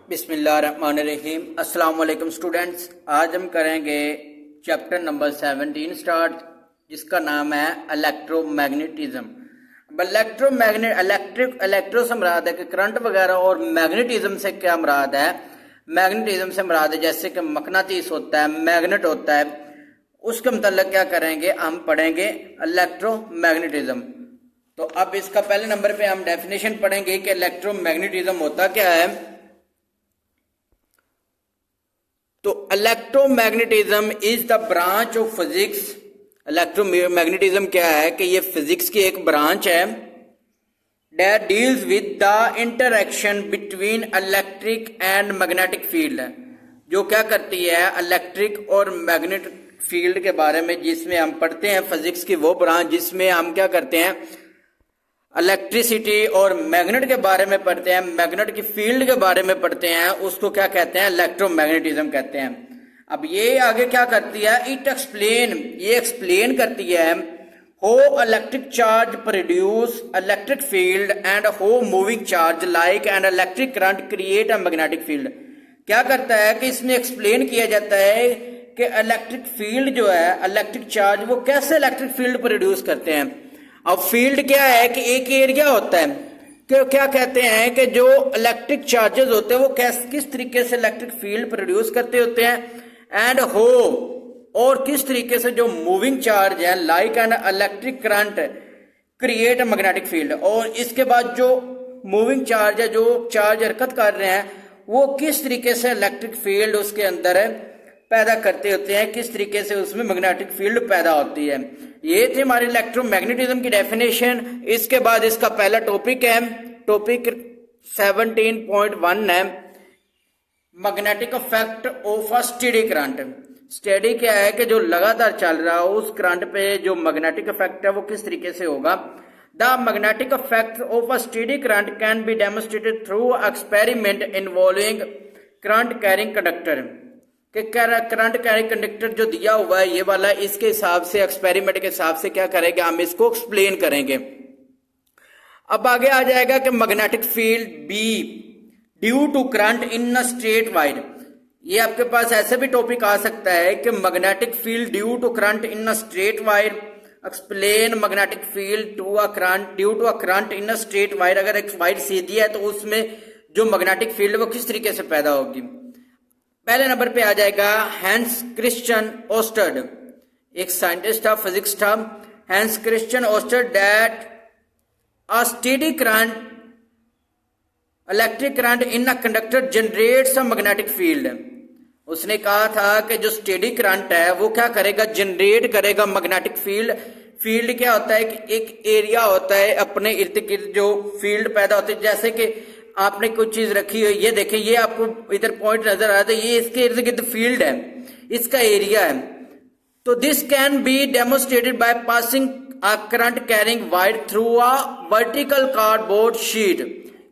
बिस्मिल्लाहिर्रहमानिर्रहीम। अस्सलाम वालेकुम स्टूडेंट्स। आज हम करेंगे चैप्टर नंबर 17 स्टार्ट, जिसका नाम है इलेक्ट्रोमैग्नेटिज्म। इलेक्ट्रो से मुराद है कि करंट वगैरह, और मैग्नेटिज्म से क्या मुराद है? मैग्नेटिज्म से मुराद है जैसे कि मकनातीस होता है, मैग्नेट होता है, उसके मतलब क्या करेंगे, हम पढ़ेंगे इलेक्ट्रोमैग्नेटिज्म। तो अब इसका पहले नंबर पे हम डेफिनेशन पढ़ेंगे कि इलेक्ट्रोमैग्नेटिज्म होता क्या है। तो electromagnetism is the branch of physics. Electromagnetism क्या है कि ये फिजिक्स की एक ब्रांच है that deals with the interaction between electric and magnetic field, जो क्या करती है इलेक्ट्रिक और मैग्नेटिक फील्ड के बारे में, जिसमें हम पढ़ते हैं फिजिक्स की वो ब्रांच जिसमें हम क्या करते हैं इलेक्ट्रिसिटी और मैग्नेट के बारे में पढ़ते हैं, मैग्नेट की फील्ड के बारे में पढ़ते हैं, उसको क्या कहते हैं, इलेक्ट्रोमैग्नेटिज्म कहते हैं। अब ये आगे क्या करती है, ये एक्सप्लेन करती है how electric charge produce electric field and how moving charge like an electric current create a magnetic field। क्या करता है कि इसमें एक्सप्लेन किया जाता है कि इलेक्ट्रिक फील्ड जो है, इलेक्ट्रिक चार्ज, वो कैसे इलेक्ट्रिक फील्ड प्रोड्यूस करते हैं। अब फील्ड क्या है कि एक एरिया होता है कि क्या कहते हैं कि जो इलेक्ट्रिक चार्जेस होते हैं वो किस तरीके से इलेक्ट्रिक फील्ड प्रोड्यूस करते होते हैं, एंड हो, और किस तरीके से जो मूविंग चार्ज है like an electric current create a magnetic field, और इसके बाद जो मूविंग चार्ज है, जो चार्ज हरकत कर रहे हैं, वो किस तरीके से इलेक्ट्रिक फील्ड उसके अंदर पैदा करते होते हैं, किस तरीके से उसमें मैग्नेटिक फील्ड पैदा होती है। ये थी हमारी इलेक्ट्रोमैग्नेटिज्म की डेफिनेशन। इसके बाद इसका पहला टॉपिक है, टॉपिक 17.1 है magnetic effect of a steady current. Steady क्या है कि जो लगातार चल रहा हो उस करंट पे जो मैग्नेटिक इफेक्ट है वो किस तरीके से होगा। The magnetic effect of a steady current can be demonstrated through experiment involving current carrying conductor. कि करंट कैरिंग कंडक्टर जो दिया हुआ है ये वाला, इसके हिसाब से, एक्सपेरिमेंट के हिसाब से क्या करेंगे, हम इसको एक्सप्लेन करेंगे। अब आगे आ जाएगा कि magnetic field B due to current in a straight wire. ये आपके पास ऐसे भी टॉपिक आ सकता है कि magnetic field due to current in a straight wire, explain magnetic field to a current due to a current in a straight wire. अगर एक wire सीधी है तो उसमें जो मैग्नेटिक फील्ड वो किस तरीके से पैदा होगी। पहले नंबर पे आ जाएगा हैंस क्रिश्चियन ओस्टर्ड, एक साइंटिस्ट था, फिजिक्स था, हैंस क्रिश्चियन ओस्टर्ड, that a steady current electric current in a conductor generates a magnetic field. उसने कहा था कि जो स्टेडी करंट है वो क्या करेगा, जनरेट करेगा मैग्नेटिक फील्ड। फील्ड क्या होता है कि एक एरिया होता है अपने इर्द गिर्द जो फील्ड पैदा होती है। जैसे कि आपने कुछ चीज रखी है, ये देखें, ये आपको इधर पॉइंट नजर आ रहा है, ये इसके इर्द गिर्द फील्ड है, इसका एरिया है। तो this can be demonstrated by passing a current carrying wire through a vertical cardboard sheet.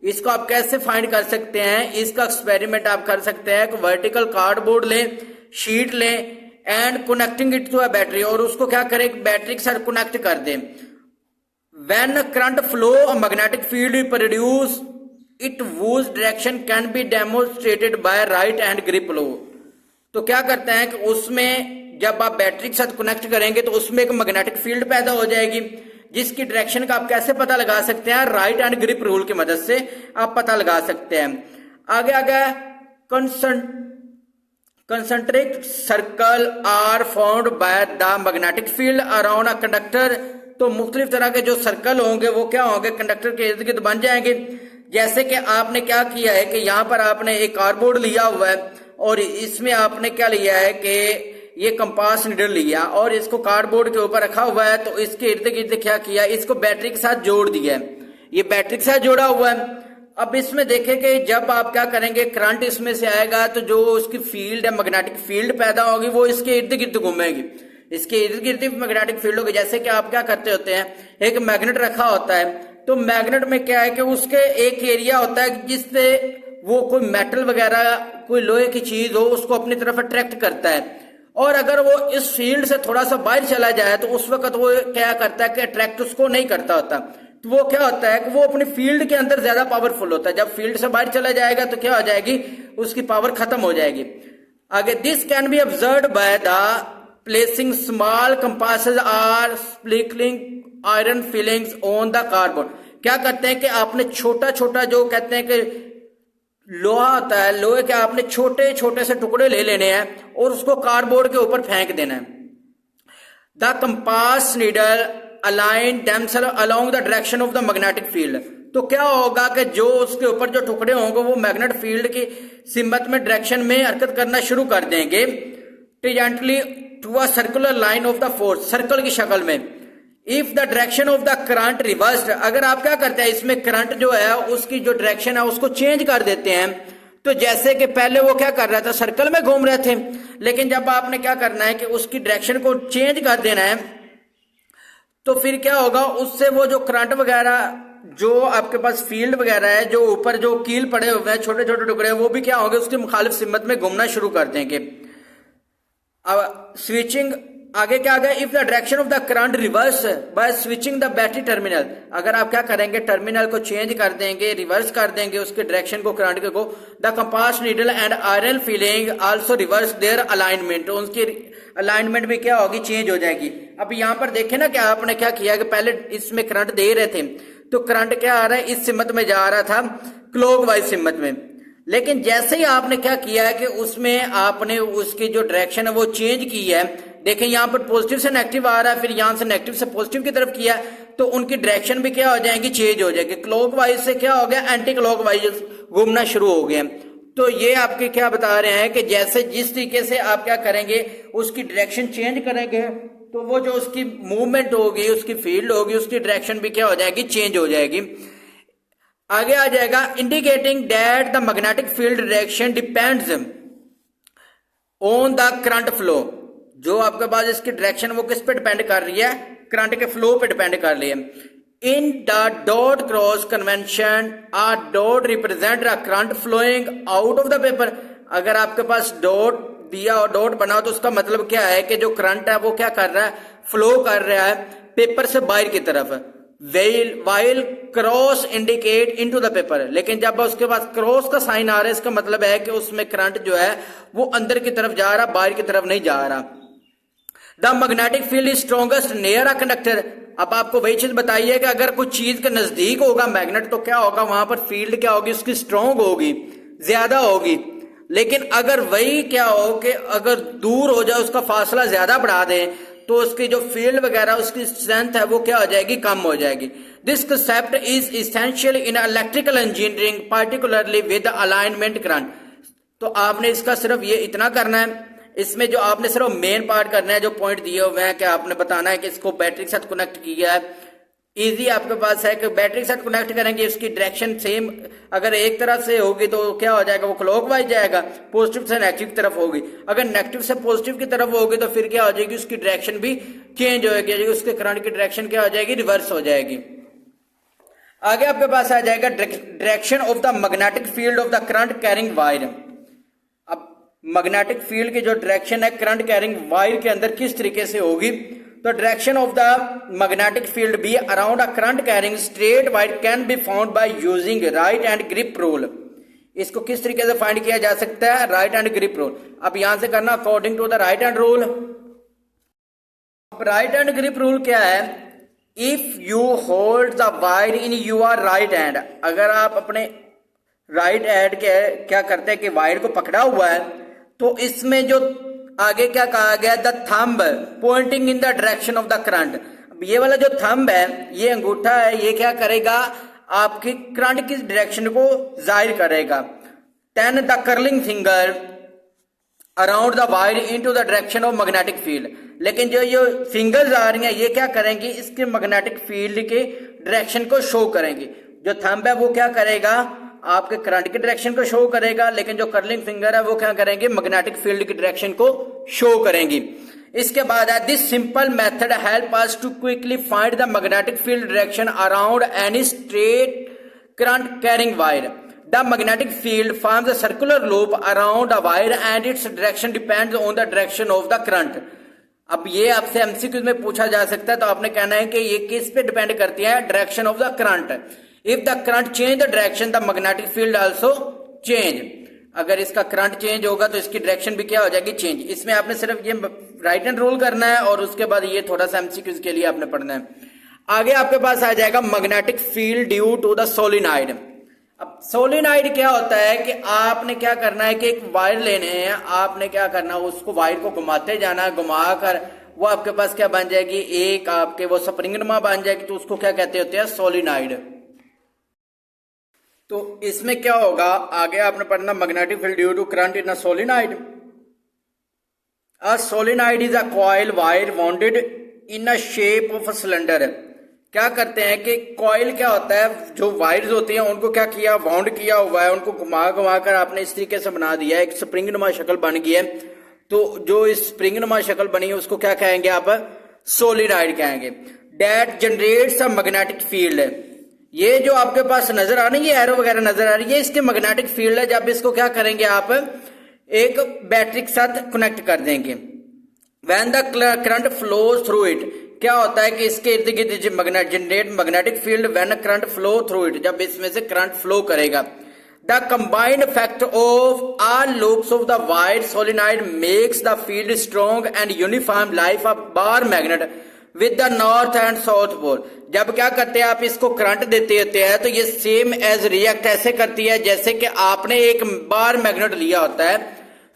इसको आप कैसे फाइंड कर सकते हैं, इसका एक्सपेरिमेंट आप कर सकते हैं कि वर्टिकल कार्डबोर्ड लें, शीट लें, and connecting it to a battery, और उसको क्या करें, बैटरी के साथ कनेक्ट कर दें। When current flow a magnetic field produce it whose direction can be demonstrated by right hand grip law. तो क्या करते हैं कि उसमें जब आप बैटरी के साथ कनेक्ट करेंगे तो उसमें एक मैग्नेटिक फील्ड पैदा हो जाएगी, जिसकी डायरेक्शन का आप कैसे पता लगा सकते हैं, राइट हैंड ग्रिप रूल की मदद से आप पता लगा सकते हैं। आगे आगे concentric circle are found by the magnetic field around a conductor. तो मुख्तलिफ तरह के जो सर्कल होंगे वो क्या होंगे, कंडक्टर के इर्द गिर्द बन जाएंगे। जैसे कि आपने क्या किया है कि यहाँ पर आपने एक कार्डबोर्ड लिया हुआ है और इसमें आपने क्या लिया है कि ये कंपास नीडल लिया और इसको कार्डबोर्ड के ऊपर रखा हुआ है। तो इसके इर्द गिर्द क्या किया, इसको बैटरी के साथ जोड़ दिया है, ये बैटरी के साथ जोड़ा हुआ है। अब इसमें देखें कि जब आप क्या करेंगे, करंट इसमें से आएगा तो जो उसकी फील्ड है, मैग्नेटिक फील्ड पैदा होगी, वो इसके इर्द गिर्द घूमेगी, इसके इर्द गिर्द मैग्नेटिक फील्ड होगी। जैसे कि आप क्या करते होते हैं, एक मैग्नेट रखा होता है, तो मैग्नेट में क्या है कि उसके एक एरिया होता है जिससे वो कोई मेटल वगैरह, कोई लोहे की चीज हो, उसको अपनी तरफ अट्रैक्ट करता है। और अगर वो इस फील्ड से थोड़ा सा बाहर चला जाए तो उस वक्त वो क्या करता है कि अट्रैक्ट उसको नहीं करता होता। तो वो क्या होता है कि वो अपनी फील्ड के अंदर ज्यादा पावरफुल होता है। जब फील्ड से बाहर चला जाएगा तो क्या हो जाएगी, उसकी पावर खत्म हो जाएगी। आगे, this can be observe by the placing small compasses or sprinkling iron filings on the cardboard. क्या करते हैं कि आपने छोटा छोटा जो कहते हैं कि लोहा होता है, लोहे के आपने छोटे छोटे से टुकड़े ले लेने हैं और उसको कार्डबोर्ड के ऊपर फेंक देना है। The compass needle align themselves along the direction of the magnetic field। तो क्या होगा कि जो उसके ऊपर जो टुकड़े होंगे वो मैग्नेट फील्ड की सिमत में डायरेक्शन में हरकत करना शुरू कर देंगे, tangentially to a circular line of the force, circle की शक्ल में। If the direction of the current reversed, अगर आप क्या करते हैं इसमें करंट जो है उसकी जो डायरेक्शन है उसको चेंज कर देते हैं, तो जैसे कि पहले वो क्या कर रहा था, सर्कल में घूम रहे थे, लेकिन जब आपने क्या करना है कि उसकी डायरेक्शन को चेंज कर देना है, तो फिर क्या होगा, उससे वो जो करंट वगैरह जो आपके पास फील्ड वगैरह है, जो ऊपर जो कील पड़े हुए हैं छोटे छोटे टुकड़े, वो भी क्या होंगे उसकी मुखालिफ सिमत में घूमना शुरू कर देंगे। अब स्विचिंग आगे क्या आ गया, if the direction of the current reverse by switching the battery terminal, अगर आप क्या करेंगे टर्मिनल को चेंज कर देंगे, रिवर्स कर देंगे उसके डायरेक्शन को, करंट को, the compass needle and iron filing also reverse their alignment, उनकी अलाइनमेंट भी क्या होगी, चेंज हो जाएगी। अब यहां पर देखे ना क्या आपने क्या किया कि पहले इसमें करंट दे रहे थे तो करंट क्या आ रहा है, इस सिमत में जा रहा था क्लॉकवाइज सिमत में, लेकिन जैसे ही आपने क्या किया है कि उसमें आपने उसकी जो डायरेक्शन है वो चेंज की है, देखें यहां पर पॉजिटिव से नेगेटिव आ रहा है, फिर यहां से नेगेटिव से पॉजिटिव की तरफ किया, तो उनकी डायरेक्शन भी क्या हो जाएगी, चेंज हो जाएगी। क्लॉकवाइज से क्या हो गया, एंटी क्लॉकवाइज घूमना शुरू हो गया। तो ये आपके क्या बता रहे हैं कि जैसे जिस तरीके से आप क्या करेंगे उसकी डायरेक्शन चेंज करेंगे, तो वो जो उसकी मूवमेंट होगी, उसकी फील्ड होगी, उसकी डायरेक्शन भी क्या हो जाएगी, चेंज हो जाएगी। आगे आ जाएगा, indicating that the magnetic field direction depends on the current flow, जो आपके पास इसकी डायरेक्शन वो किस पे डिपेंड कर रही है, करंट के फ्लो पे डिपेंड कर रही है। In the dot cross convention a dot represent the current flowing out of the paper, अगर आपके पास डॉट दिया और डॉट बना तो उसका मतलब क्या है कि जो करंट है वो क्या कर रहा है, फ्लो कर रहा है पेपर से बाहर की तरफ, while cross indicate into the paper, लेकिन जब उसके पास क्रॉस का साइन आ रहा है इसका मतलब है कि उसमें करंट जो है वो अंदर की तरफ जा रहा, बाहर की तरफ नहीं जा रहा। The magnetic field is strongest near a conductor, अब आपको वही चीज बताइए कि अगर कुछ चीज के नजदीक होगा मैग्नेट तो क्या होगा, वहां पर फील्ड क्या होगी, उसकी स्ट्रॉन्ग होगी, ज्यादा होगी। लेकिन अगर वही क्या हो कि अगर दूर हो जाए, उसका फासला ज्यादा बढ़ा दे, तो उसकी जो फील्ड वगैरह उसकी स्ट्रेंथ है वो क्या हो जाएगी, कम हो जाएगी। This concept is essential in electrical engineering particularly with alignment current. तो आपने इसका सिर्फ ये इतना करना है, इसमें जो आपने सिर्फ मेन पार्ट करना है, जो पॉइंट दिए हुए हैं कि आपने बताना है कि इसको बैटरी के साथ कनेक्ट किया है। इजी आपके पास है कि बैटरी के साथ कनेक्ट करेंगे, उसकी डायरेक्शन सेम अगर एक तरह से होगी तो क्या हो जाएगा, वो क्लॉकवाइज जाएगा, पॉजिटिव से नेगेटिव की तरफ होगी। अगर नेगेटिव से पॉजिटिव की तरफ होगी तो फिर क्या हो जाएगी, उसकी डायरेक्शन भी चेंज हो जाएगी, उसके करंट की डायरेक्शन क्या हो जाएगी, रिवर्स हो जाएगी। आगे आपके पास आ जाएगा direction of the magnetic field of the current carrying wire. अब मैग्नेटिक फील्ड की जो डायरेक्शन है करंट कैरिंग वायर के अंदर किस तरीके से होगी, तो direction of the magnetic field be around a current carrying straight wire can be found by using right hand grip rule. इसको किस तरीके से फाइंड किया जा सकता है, राइट हैंड ग्रिप रूल। अब यहां से करना according to the right hand rule. अब राइट हैंड ग्रिप रूल क्या है, if you hold the wire in your right hand, अगर आप अपने राइट हैंड के क्या करते हैं कि वायर को पकड़ा हुआ है, तो इसमें जो आगे क्या कहा गया, the thumb pointing in the direction of the current. ये वाला जो थंब है, ये अंगूठा है, ये क्या करेगा, आपकी करंट की डायरेक्शन को जाहिर करेगा। Then the curling finger around the wire into the direction of magnetic field, लेकिन जो ये फिंगर्स आ रही हैं ये क्या करेंगी, इसके मैग्नेटिक फील्ड के डायरेक्शन को शो करेंगी। जो थंब है वो क्या करेगा, आपके करंट की डायरेक्शन को शो करेगा, लेकिन जो कर्लिंग फिंगर है वो क्या करेंगे, मैग्नेटिक फील्ड की डायरेक्शन को शो करेंगी। इसके बाद है this simple method help us to quickly find the magnetic field direction around any straight current carrying wire. The magnetic field forms a circular loop around a wire and its direction depends on the direction of the current. अब ये आपसे MCQ में पूछा जा सकता है, तो आपने कहना है कि ये किस पे डिपेंड करती है, direction of the current. If the current change the direction, the magnetic field also change. अगर इसका करंट चेंज होगा तो इसकी डायरेक्शन भी क्या हो जाएगी, चेंज। इसमें आपने सिर्फ ये राइट हैंड रूल करना है और उसके बाद ये थोड़ा सा एमसीक्यूज के लिए आपने पढ़ना है। आगे आपके पास आ जाएगा magnetic field due to the solenoid. अब सोलिनॉइड क्या होता है कि आपने क्या करना है कि एक वायर लेने हैं, आपने क्या करना है उसको वायर को घुमाते जाना है, घुमाकर वो आपके पास क्या बन जाएगी, एक आपके वो स्प्रिंगनुमा बन जाएगी, तो उसको क्या कहते होते हैं, सोलिनॉइड। तो इसमें क्या होगा, आगे आपने पढ़ना magnetic field due to current in a solenoid. A solenoid is a coil wire wounded in a shape of a cylinder. क्या करते हैं कि कॉइल क्या होता है, जो वायर्स होती हैं उनको क्या किया, वाउंड किया हुआ है, उनको घुमा घुमा कर आपने इस तरीके से बना दिया है, एक स्प्रिंगनुमा शक्ल बन गई है। तो जो इस स्प्रिंगनुमा शक्ल बनी है उसको क्या कहेंगे आप, सोलिनॉइड कहेंगे। That generates a magnetic field. ये जो आपके पास नजर आ रही है एरो वगैरह नजर आ रही है, इसके मैग्नेटिक फील्ड है। जब इसको क्या करेंगे आप एक बैटरी के साथ कनेक्ट कर देंगे, when the current flows through it, क्या होता है कि इसके इर्द गिर्द generate magnetic field when current flow through it, जब इसमें से करंट फ्लो करेगा। The combined effect of all loops of the wire solenoid makes the field strong and uniform like a bar magnet with the north and south pole. जब क्या करते हैं आप इसको करंट देते होते हैं तो ये सेम एज रिएक्ट ऐसे करती है जैसे कि आपने एक बार मैग्नेट लिया होता है,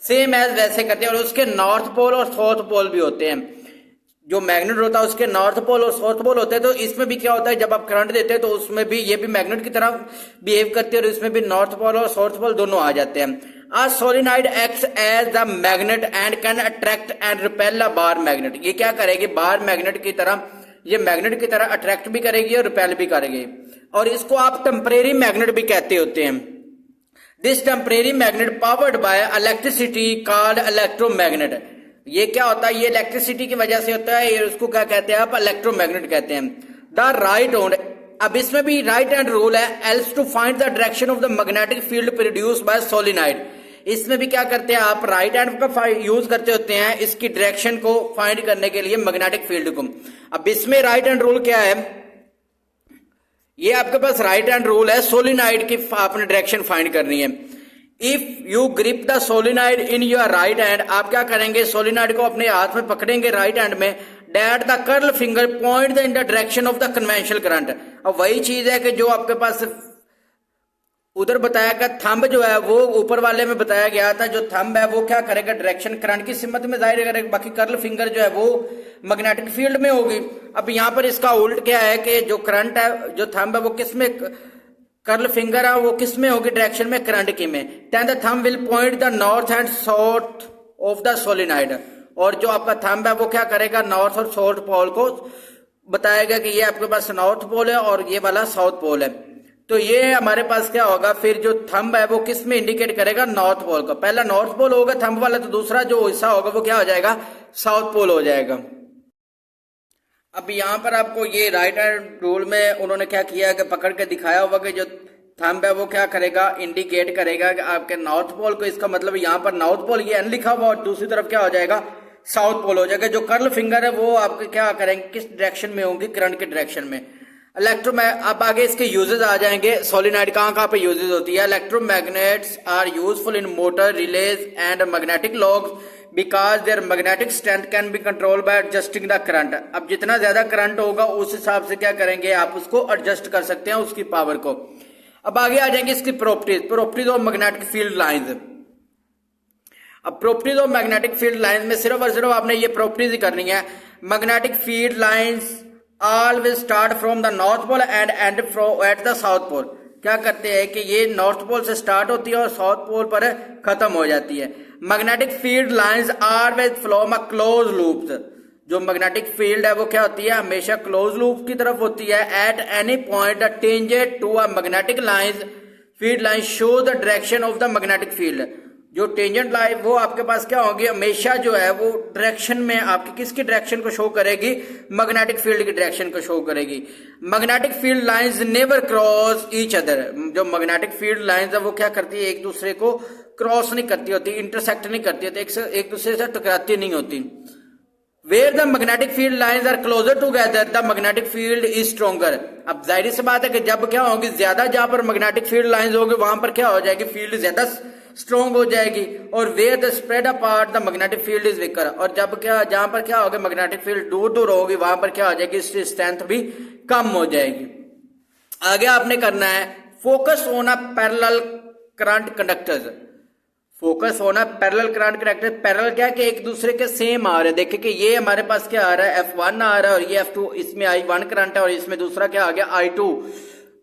सेम एज वैसे करते हैं। और उसके नॉर्थ पोल और साउथ पोल भी होते हैं, जो मैग्नेट होता है उसके नॉर्थ पोल और साउथ पोल होते हैं। तो इसमें भी क्या होता है, जब आप करंट देते हैं तो उसमें भी ये भी मैग्नेट की तरह बिहेव करती है और इसमें भी नॉर्थ पोल और साउथ पोल दोनों आ जाते हैं। A solenoid acts as the magnet and can attract and repel a bar magnet। ये क्या करेगी, बार मैग्नेट की तरह, ये मैग्नेट की तरह अट्रैक्ट भी करेगी और रिपेल भी करेगी। और इसको आप टेम्परेरी मैग्नेट भी कहते होते हैं। This temporary magnet powered by electricity called electromagnet. ये क्या होता है, ये इलेक्ट्रिसिटी की वजह से होता है, ये उसको क्या कहते हैं आप, इलेक्ट्रोमैग्नेट कहते हैं। द राइट हैंड, अब इसमें भी राइट हैंड रूल है, else to find the direction of the magnetic field produced by solenoid. इसमें भी क्या करते हैं आप, राइट हैंड का यूज करते होते हैं इसकी डायरेक्शन को फाइंड करने के लिए, मैग्नेटिक फील्ड को। अब इसमें राइट हैंड रूल क्या है, ये आपके पास राइट हैंड रूल है, सोलिनॉइड की आपने डायरेक्शन फाइंड करनी है। If you grip the solenoid in your right hand, आप क्या करेंगे, सोलिनॉइड को अपने हाथ में पकड़ेंगे राइट हैंड में, that the curl finger point in the direction of the conventional current. अब वही चीज है कि जो आपके पास उधर बताया गया, थंब जो है वो ऊपर वाले में बताया गया था, जो थंब है वो क्या करेगा, डायरेक्शन करंट की सिमत में जाहिर करेगा, बाकी कर्ल फिंगर जो है वो मैग्नेटिक फील्ड में होगी। अब यहाँ पर इसका उल्ट क्या है कि जो करंट है, जो थंब है वो किस में, कर्ल फिंगर है वो किस में होगी, डायरेक्शन में, करंट की में। Then the thumb will point the north and south of the solenoid. और जो आपका थंब है वो क्या करेगा, नॉर्थ और साउथ पोल को बताएगा कि ये आपके पास नॉर्थ पोल है और ये वाला साउथ पोल है। तो ये हमारे पास क्या होगा, फिर जो थंब है वो किस में इंडिकेट करेगा, नॉर्थ पोल का। पहला नॉर्थ पोल होगा थंब वाला, तो दूसरा जो हिस्सा होगा वो क्या हो जाएगा, साउथ पोल हो जाएगा। अब यहाँ पर आपको ये राइट हैंड रूल में उन्होंने क्या किया कि पकड़ के दिखाया होगा कि जो थंब है वो क्या करेगा, इंडिकेट करेगा कि आपके नॉर्थ पोल को। इसका मतलब यहाँ पर नॉर्थ पोल ये एन लिखा हुआ और दूसरी तरफ क्या हो जाएगा, साउथ पोल हो जाएगा। जो कर्ल फिंगर है वो आपके क्या करेंगे, किस डायरेक्शन में होंगी, करंट के डायरेक्शन में। अब आगे इसके यूजेस आ जाएंगे, सोलिनॉइड कहाँ पे यूजेस होती है। Electromagnets are useful in motor relays and magnetic locks because their magnetic strength can be control by adjusting the current. अब जितना ज्यादा करंट होगा उस हिसाब से क्या करेंगे, आप उसको एडजस्ट कर सकते हैं उसकी पावर को। अब आगे आ जाएंगे इसकी properties of magnetic field lines. अब properties of magnetic field lines में सिर्फ और सिर्फ आपने ये प्रॉपर्टीज ही करनी है। Magnetic field lines always start from the north pole and end at the south pole। क्या करते हैं कि ये नॉर्थ पोल से स्टार्ट होती है और साउथ पोल पर खत्म हो जाती है। Magnetic field lines always from a close loop. जो मैग्नेटिक फील्ड है वो क्या होती है, हमेशा क्लोज लूप की तरफ होती है। At any point the tangent to a magnetic lines field line show the direction of the magnetic field. जो टेंजेंट लाइन वो आपके पास क्या होगी, हमेशा जो है वो डायरेक्शन में आपकी किसकी डायरेक्शन को शो करेगी, मैग्नेटिक फील्ड की डायरेक्शन को शो करेगी। Magnetic field lines never cross each other. जो मैग्नेटिक फील्ड लाइंस है वो क्या करती है, एक दूसरे को क्रॉस नहीं करती होती, इंटरसेक्ट नहीं करती होती, एक दूसरे से टकराती नहीं होती। Where the magnetic field lines are closer together the magnetic field is stronger. अब जाहिर सी बात है कि जब क्या होगी, ज्यादा जहां पर मैग्नेटिक फील्ड लाइंस होगी वहां पर क्या हो जाएगी, फील्ड ज्यादा स्ट्रॉन्ग हो जाएगी। और where the spread apart the magnetic field is weaker, और जब क्या जहां पर क्या होगा, मैग्नेटिक फील्ड दूर दूर होगी वहां पर क्या हो जाएगी, इसकी स्ट्रेंथ भी कम हो जाएगी। आगे आपने करना है focus on a parallel current conductors. Focus होना पैरेलल करंट कंडक्टर। पैरेलल क्या है कि एक दूसरे के सेम आ रहे हैं। देखिए कि ये हमारे पास क्या आ रहा है, F1 आ रहा है और ये F2, इसमें I1 करंट है और इसमें दूसरा क्या आ गया, I2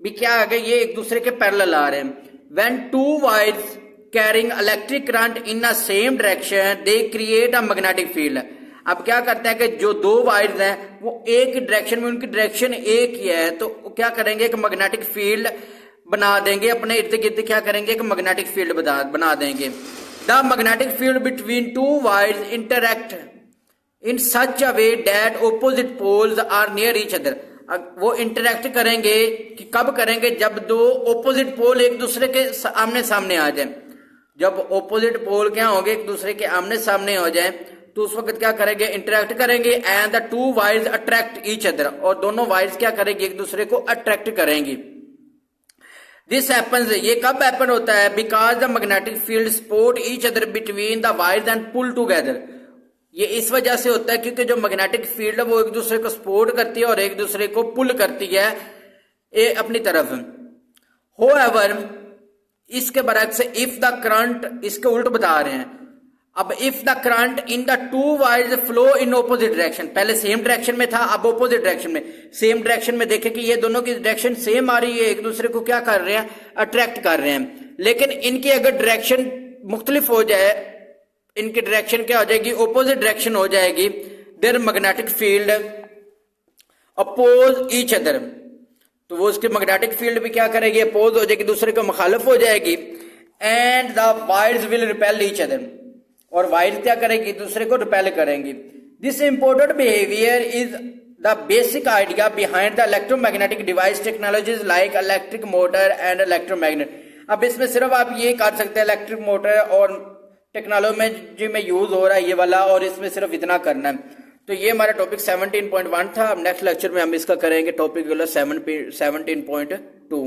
भी क्या आ गया, ये एक दूसरे के पैरेलल आ रहे हैं। When to wires carrying electric current in a same direction they create a magnetic field. अब क्या करते हैं कि जो दो वायर्स हैं वो एक डायरेक्शन में, उनकी डायरेक्शन एक ही है, तो क्या करेंगे कि मैग्नेटिक फील्ड बना देंगे, अपने इर्द गिर्द क्या करेंगे कि मैग्नेटिक फील्ड बना देंगे। The magnetic field between two wires interact in such a way that opposite poles are near each other. वो इंटरैक्ट करेंगे कि कब करेंगे, जब दो ऑपोजिट पोल एक दूसरे के आमने सामने आ जाए। जब ऑपोजिट पोल क्या होंगे, एक दूसरे के आमने सामने हो जाए, तो उस वक्त क्या करेंगे, इंटरैक्ट करेंगे। And the two wires attract each other, और दोनों वायर्स क्या करेंगे, एक दूसरे को अट्रैक्ट करेंगी। दिस हैपन्स, ये कब हैपन होता है, because the magnetic field support each other between the wires and pull together. ये इस वजह से होता है क्योंकि जो मैग्नेटिक फील्ड है वो एक दूसरे को सपोर्ट करती है और एक दूसरे को पुल करती है अपनी तरफ। होएवर, इसके बरक्स इफ द करंट, इसके उल्ट बता रहे हैं। अब if the current in the two wires flow in opposite direction, पहले सेम डायरेक्शन में था, अब ऑपोजिट डायरेक्शन में। सेम डायरेक्शन में देखें कि ये दोनों की डायरेक्शन सेम आ रही है, एक दूसरे को क्या कर रहे हैं, अट्रैक्ट कर रहे हैं। लेकिन इनकी अगर डायरेक्शन मुख्तलिफ हो जाए, इनकी डायरेक्शन क्या हो जाएगी, ऑपोजिट डायरेक्शन हो जाएगी, their magnetic field oppose each other, तो वो उसकी मैग्नेटिक फील्ड भी क्या करेगी, अपोज हो जाएगी, दूसरे को मुखालिफ हो जाएगी। And the wires will repel each other, और वायर्स क्या करेगी, दूसरे को रिपेल करेंगी। This important behaviour is the basic idea behind the electromagnetic device technologies like electric motor and electromagnet. अब इसमें सिर्फ आप ये कर सकते हैं, इलेक्ट्रिक मोटर और टेक्नोलॉजी में यूज हो रहा है ये वाला, और इसमें सिर्फ इतना करना है। तो ये हमारा टॉपिक 17.1 था। अब नेक्स्ट लेक्चर में हम इसका करेंगे टॉपिक 17.2।